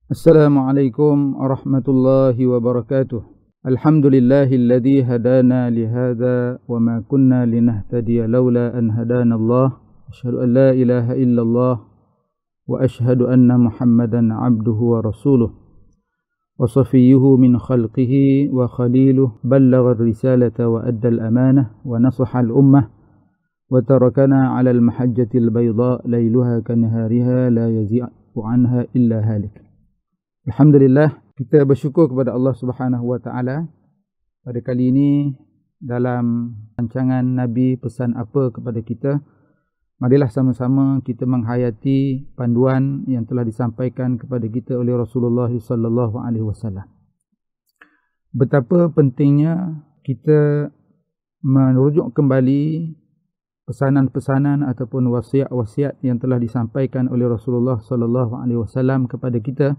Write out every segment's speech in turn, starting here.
Assalamualaikum warahmatullahi wabarakatuh. Alhamdulillahilladzi hadana lihadza wa ma kunna linahtadiya laula an hadana Allah. Asyhadu an la ilaha illallah wa asyhadu anna Muhammadan abduhu wa rasuluh wa safiyyuhu min khalqihi wa khaliluh, ballagha ar-risalata wa adda al-amanah wa nasaha al-ummah wa tarakana 'ala al-mahajjati al-bayda layluha kanahariha la yazi'u 'anha illa halik. Alhamdulillah, kita bersyukur kepada Allah Subhanahu wa taala. Pada kali ini dalam rancangan Nabi pesan apa kepada kita, marilah sama-sama kita menghayati panduan yang telah disampaikan kepada kita oleh Rasulullah sallallahu alaihi wasallam. Betapa pentingnya kita merujuk kembali pesanan-pesanan ataupun wasiat-wasiat yang telah disampaikan oleh Rasulullah sallallahu alaihi wasallam kepada kita.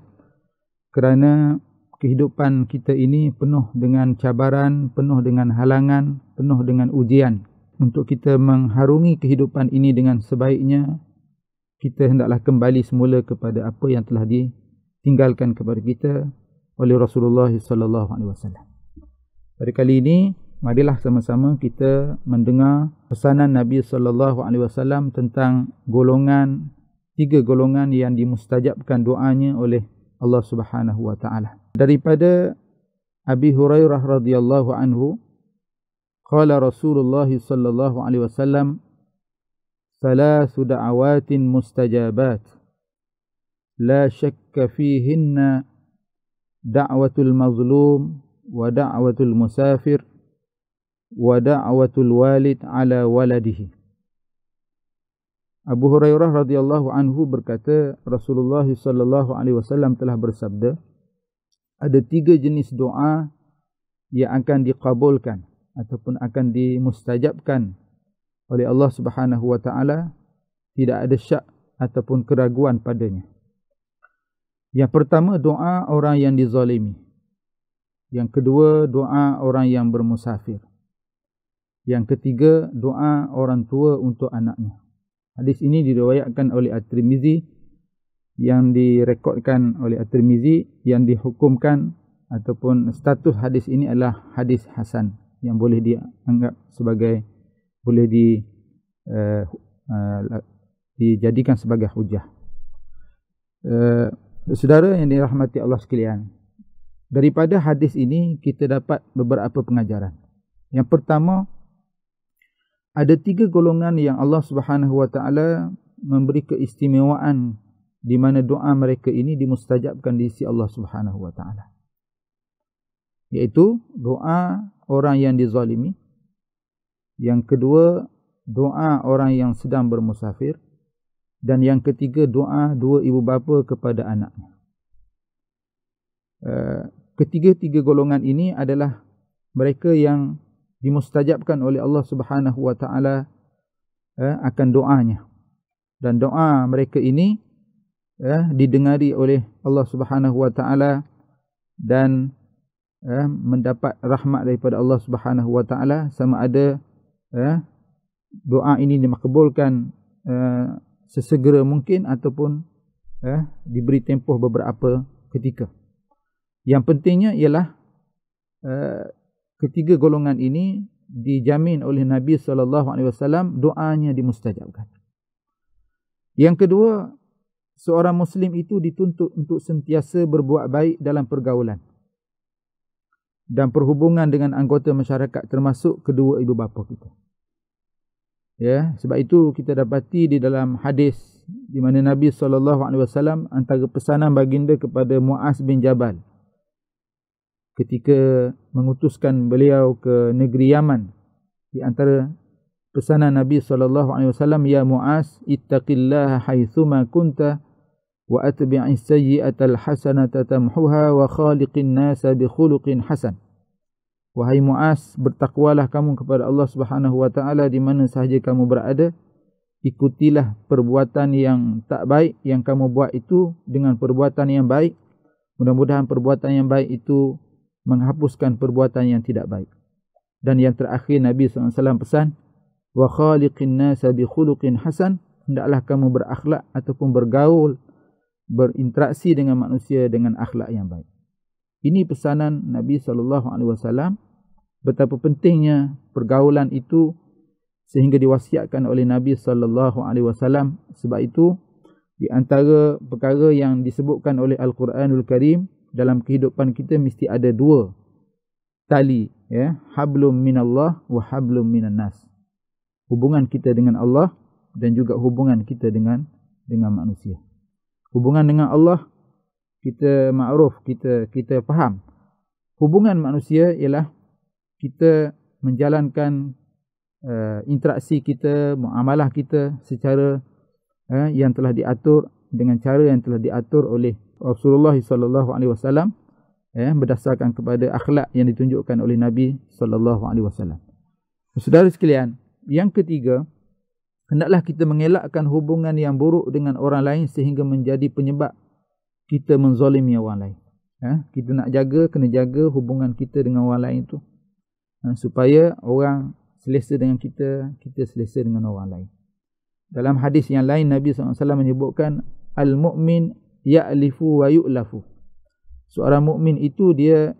Kerana kehidupan kita ini penuh dengan cabaran, penuh dengan halangan, penuh dengan ujian. Untuk kita mengharungi kehidupan ini dengan sebaiknya, kita hendaklah kembali semula kepada apa yang telah ditinggalkan kepada kita oleh Rasulullah sallallahu alaihi wasallam. Pada kali ini, marilah sama-sama kita mendengar pesanan Nabi sallallahu alaihi wasallam tentang tiga golongan yang dimustajabkan doanya oleh Allah Subhanahu wa taala. Daripada Abi Hurairah radhiyallahu anhu, qala Rasulullah sallallahu alaihi wasallam, "Thalathu da'awatin mustajabat la shakka fihinna da'watul mazlum wa da'watul musafir wa da'watul walid ala waladihi." Abu Hurairah radhiyallahu anhu berkata, Rasulullah sallallahu alaihi wasallam telah bersabda, ada tiga jenis doa yang akan dikabulkan ataupun akan dimustajabkan oleh Allah Subhanahu wa taala, tidak ada syak ataupun keraguan padanya. Yang pertama, doa orang yang dizalimi. Yang kedua, doa orang yang bermusafir. Yang ketiga, doa orang tua untuk anaknya. Hadis ini diriwayatkan oleh At-Tirmizi, yang direkodkan oleh At-Tirmizi, yang dihukumkan ataupun status hadis ini adalah hadis hasan yang boleh dianggap sebagai dijadikan sebagai hujah. Saudara yang dirahmati Allah sekalian, daripada hadis ini kita dapat beberapa pengajaran. Yang pertama, ada tiga golongan yang Allah Subhanahu wa taala memberi keistimewaan di mana doa mereka ini dimustajabkan di sisi Allah Subhanahu wa taala. Iaitu doa orang yang dizalimi, yang kedua doa orang yang sedang bermusafir, dan yang ketiga doa dua ibu bapa kepada anaknya. Ketiga-tiga golongan ini adalah mereka yang dimustajabkan oleh Allah Subhanahu wa taala akan doanya, dan doa mereka ini didengari oleh Allah Subhanahu wa taala dan mendapat rahmat daripada Allah Subhanahu wa taala, sama ada doa ini dimakbulkan sesegera mungkin ataupun diberi tempoh beberapa ketika. Yang pentingnya ialah ketiga golongan ini dijamin oleh Nabi sallallahu alaihi wasallam doanya dimustajabkan. Yang kedua, seorang muslim itu dituntut untuk sentiasa berbuat baik dalam pergaulan dan perhubungan dengan anggota masyarakat, termasuk kedua ibu bapa kita. Ya, sebab itu kita dapati di dalam hadis di mana Nabi sallallahu alaihi wasallam, antara pesanan baginda kepada Muaz bin Jabal ketika mengutuskan beliau ke negeri Yaman, di antara pesanan Nabi sallallahu alaihi wasallam, ya Muaz, ittaqillaha haitsuma kunta wa atbi'is sayyi'atal hasanata tamhuha wa khaliqin nasa bi khuluqin hasan. Wahai Muaz, bertakwalah kamu kepada Allah Subhanahu wa taala di mana sahaja kamu berada, ikutilah perbuatan yang tak baik yang kamu buat itu dengan perbuatan yang baik. Mudah-mudahan perbuatan yang baik itu menghapuskan perbuatan yang tidak baik. Dan yang terakhir Nabi SAW pesan, wa khaliqin nasa bi khuluqin hasan, hendaklah kamu berakhlak ataupun bergaul berinteraksi dengan manusia dengan akhlak yang baik. Ini pesanan Nabi SAW, betapa pentingnya pergaulan itu sehingga diwasiatkan oleh Nabi SAW. Sebab itu di antara perkara yang disebutkan oleh Al-Quranul Karim, dalam kehidupan kita mesti ada dua tali, ya, hablum minallah wa hablum minan nas. Hubungan kita dengan Allah dan juga hubungan kita dengan manusia. Hubungan dengan Allah kita ma'ruf, kita faham. Hubungan manusia ialah kita menjalankan interaksi kita, muamalah kita secara yang telah diatur, dengan cara yang telah diatur oleh Rasulullah SAW, berdasarkan kepada akhlak yang ditunjukkan oleh Nabi SAW. Saudara sekalian, yang ketiga, hendaklah kita mengelakkan hubungan yang buruk dengan orang lain sehingga menjadi penyebab kita menzalimi orang lain. Kita nak jaga, kena jaga hubungan kita dengan orang lain itu, supaya orang selesa dengan kita, kita selesa dengan orang lain. Dalam hadis yang lain, Nabi SAW menyebutkan, al-mu'min ya'lifu wa yu'lafu. Seorang mukmin itu dia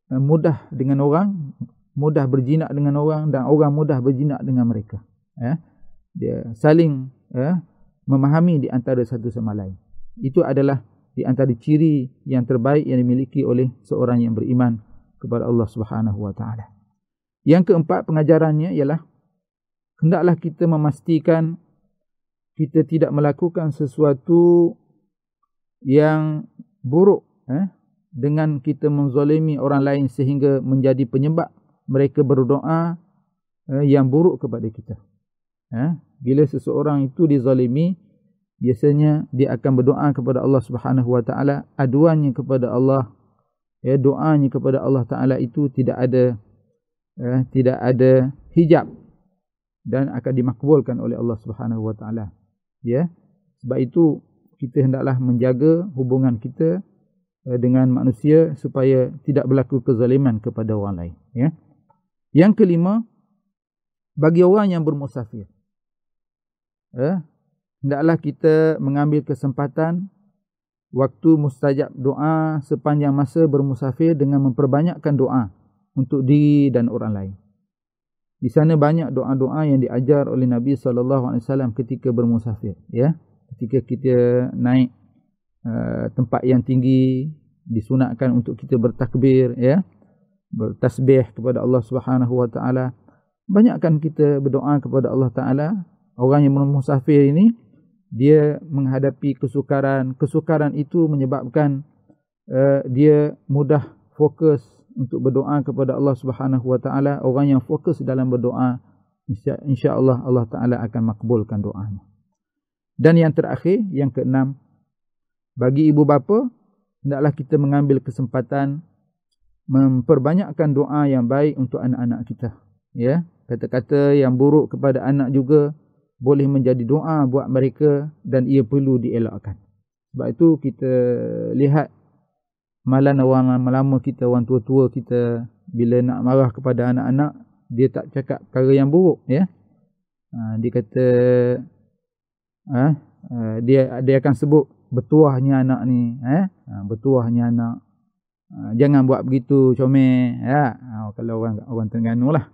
mudah dengan orang, mudah berjinak dengan orang, dan orang mudah berjinak dengan mereka. Dia saling memahami di antara satu sama lain. Itu adalah di antara ciri yang terbaik yang dimiliki oleh seorang yang beriman kepada Allah Subhanahu wa taala. Yang keempat pengajarannya ialah hendaklah kita memastikan kita tidak melakukan sesuatu yang buruk dengan kita menzalimi orang lain sehingga menjadi penyebab mereka berdoa yang buruk kepada kita. Bila seseorang itu dizalimi, biasanya dia akan berdoa kepada Allah Subhanahu wa taala, aduannya kepada Allah, doanya kepada Allah taala itu tidak ada hijab dan akan dimakbulkan oleh Allah Subhanahu wa taala. Sebab itu kita hendaklah menjaga hubungan kita dengan manusia supaya tidak berlaku kezaliman kepada orang lain. Yang kelima, bagi orang yang bermusafir, hendaklah kita mengambil kesempatan waktu mustajab doa sepanjang masa bermusafir dengan memperbanyakkan doa untuk diri dan orang lain. Di sana banyak doa-doa yang diajar oleh Nabi SAW ketika bermusafir. Ketika kita naik tempat yang tinggi, disunatkan untuk kita bertakbir, bertasbih kepada Allah Subhanahu wa taala. Banyakkan kita berdoa kepada Allah taala. Orang yang bermusafir ini dia menghadapi kesukaran. Kesukaran itu menyebabkan dia mudah fokus untuk berdoa kepada Allah Subhanahu wa taala. Orang yang fokus dalam berdoa, insya-Allah Allah taala akan makbulkan doanya. Dan yang terakhir, yang keenam, bagi ibu bapa, hendaklah kita mengambil kesempatan memperbanyakkan doa yang baik untuk anak-anak kita. Kata-kata yang buruk kepada anak juga boleh menjadi doa buat mereka dan ia perlu dielakkan. Sebab itu kita lihat malam orang lama kita, orang tua-tua kita, bila nak marah kepada anak-anak, dia tak cakap perkara yang buruk. Dia kata dia akan sebut bertuahnya anak ni, bertuahnya anak, jangan buat begitu comel, kalau orang Terengganu lah,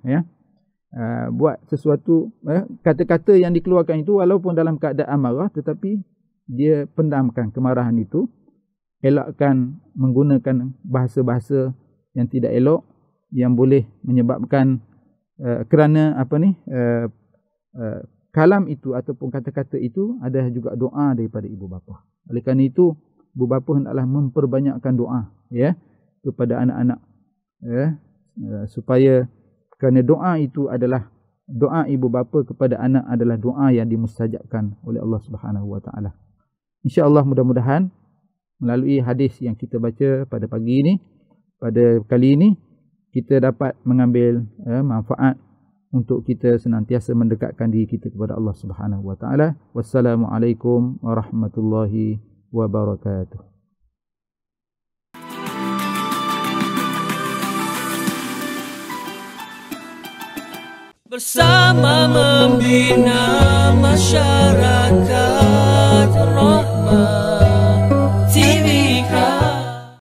buat sesuatu, kata-kata yang dikeluarkan itu walaupun dalam keadaan marah, tetapi dia pendamkan kemarahan itu, elakkan menggunakan bahasa-bahasa yang tidak elok yang boleh menyebabkan kerana kalam itu ataupun kata-kata itu adalah juga doa daripada ibu bapa. Oleh kerana itu, ibu bapa hendaklah memperbanyakkan doa kepada anak-anak, supaya kerana doa itu adalah doa ibu bapa kepada anak adalah doa yang dimustajabkan oleh Allah Subhanahu wa taala. Insya-Allah mudah-mudahan melalui hadis yang kita baca pada pagi ini, pada kali ini, kita dapat mengambil manfaat untuk kita senantiasa mendekatkan diri kita kepada Allah Subhanahu wa taala. Wassalamualaikum warahmatullahi wabarakatuh. Bersama membina masyarakat.